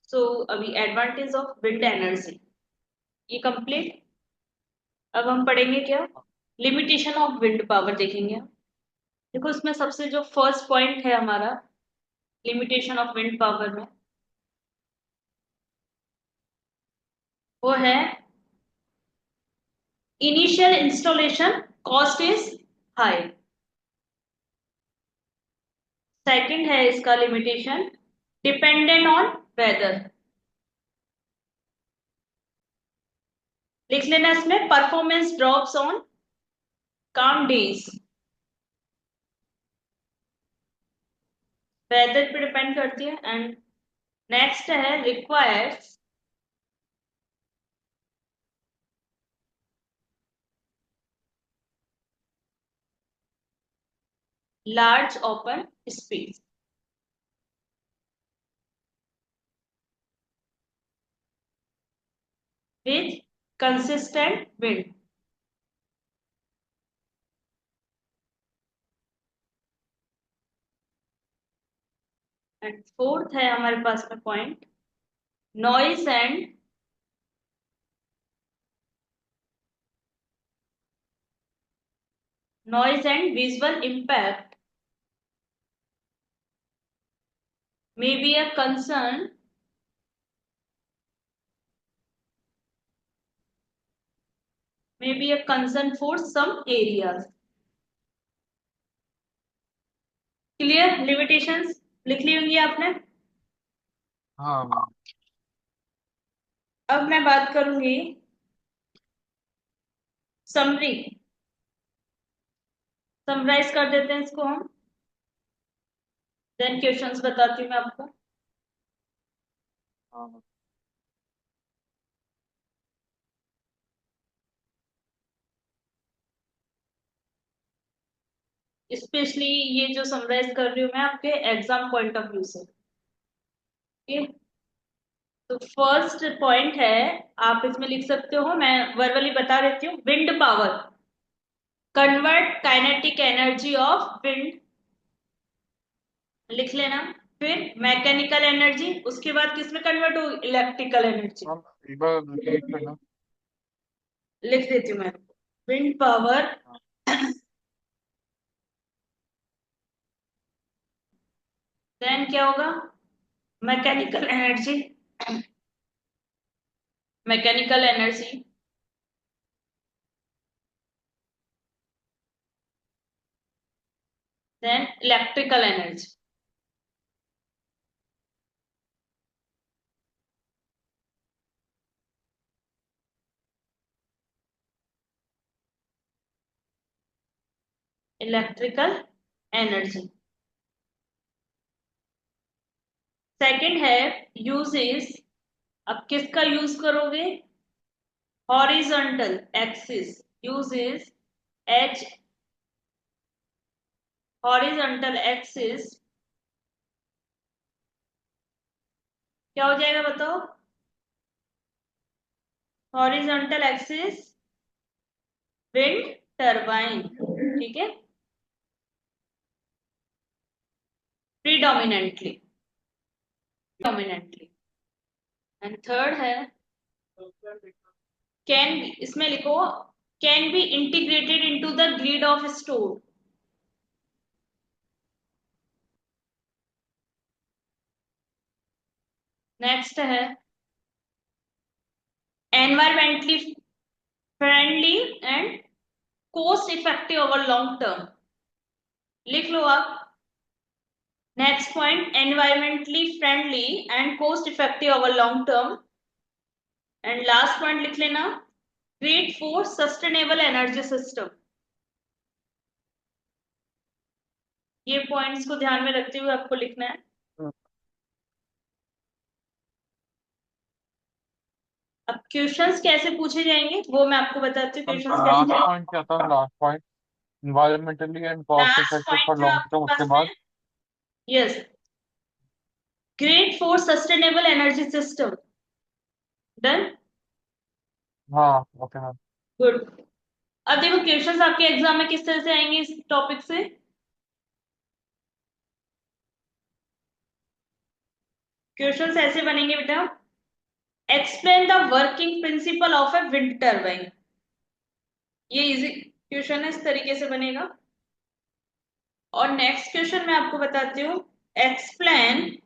सो अभी advantage of wind energy ये complete. अब हम पढ़ेंगे क्या, लिमिटेशन ऑफ विंड पावर देखेंगे। देखो इसमें सबसे जो फर्स्ट पॉइंट है हमारा लिमिटेशन ऑफ विंड पावर में, वो है initial installation cost is high. Second है इसका लिमिटेशन डिपेंडेंट ऑन वेदर। लिख लेना इसमें परफॉर्मेंस ड्रॉप्स ऑन काम डेज, वेदर पे डिपेंड करती है। एंड नेक्स्ट है requires large open space with consistent wind. And fourth है हमारे पास में point noise and visual impact may be a concern for some areas। Clear, limitations लिख ली होंगी आपने। हाँ। अब मैं बात करूंगी समरी, समराइज कर देते हैं इसको हम, देन क्वेश्चंस बताती हूँ मैं आपको। हाँ। स्पेशली ये जो समराइज कर रही हूँ मैं आपके एग्जाम पॉइंट ऑफ व्यू से। ओके, तो फर्स्ट पॉइंट है, आप इसमें लिख सकते हो, मैं वर्बली बता देती हूँ, wind power convert kinetic energy of wind, लिख लेना। फिर मैकेनिकल एनर्जी, उसके बाद किसमें कन्वर्ट हो, इलेक्ट्रिकल एनर्जी। हाँ, एक बार रिपीट करना। लिख देती हूँ मैं, विंड पावर हाँ। देन क्या होगा, mechanical energy, mechanical energy then electrical energy. Electrical energy. Second है यूजेस, अब किसका यूज करोगे, horizontal axis uses H, horizontal axis क्या हो जाएगा बताओ, हॉरिजॉन्टल एक्सिस विंड टरबाइन, ठीक है, प्रीडोमिनेंटली, डोमिनेंटली। एंड थर्ड है कैन, इसमें लिखो can be integrated into the grid of store. Next है environmentally friendly and cost effective over long term, लिख लो आप। Next point environmentally friendly and cost effective over long term. And last point लिख लेना, great for sustainable energy system. ये points को ध्यान में रखते हुए आपको लिखना है। अब क्वेश्चंस कैसे पूछे जाएंगे वो मैं आपको बताती हूँ, क्वेश्चंस लास्ट कैसे। पॉइंट क्या था? Last point environmentally and cost last effective point for था लॉन्ग आपके टर्म, उसके पास बाद में, yes, great for sustainable energy system. Done, हाँ ओके मैम। गुड। अब देखो क्वेश्चंस आपके एग्जाम में किस तरह से आएंगे इस टॉपिक से। क्वेश्चंस ऐसे बनेंगे बेटा, explain the working principle of a wind turbine. ये इजी क्वेश्चन है, इस तरीके से बनेगा। और नेक्स्ट क्वेश्चन मैं आपको बताती हूँ, explain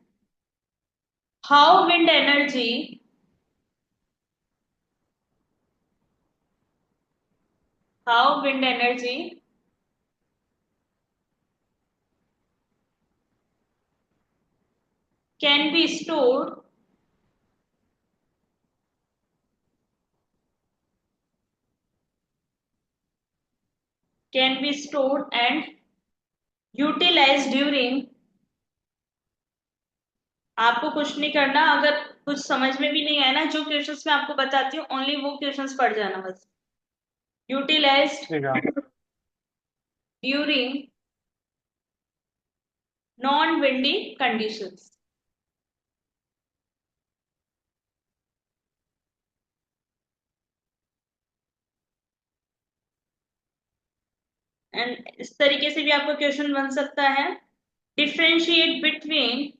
how wind energy can be stored and utilized during, आपको कुछ नहीं करना, अगर कुछ समझ में भी नहीं आया ना, जो क्वेश्चंस मैं आपको बताती हूँ ओनली वो क्वेश्चंस पढ़ जाना बस। यूटिलाइज्ड ठीक है। During non windy conditions. And इस तरीके से भी आपका क्वेश्चन बन सकता है, डिफरेंशिएट बिटवीन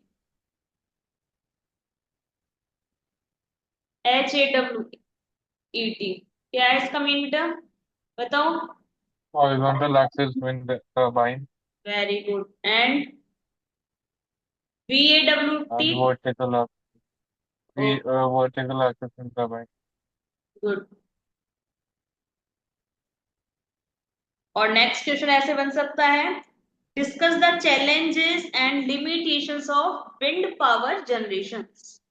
HAWET। क्या है इसका मीन बेटा, बताओ। Horizontal axis wind turbine very good. And VAWT। and vertical axis wind turbine. Good. और नेक्स्ट क्वेश्चन ऐसे बन सकता है, discuss the challenges and limitations of wind power generations.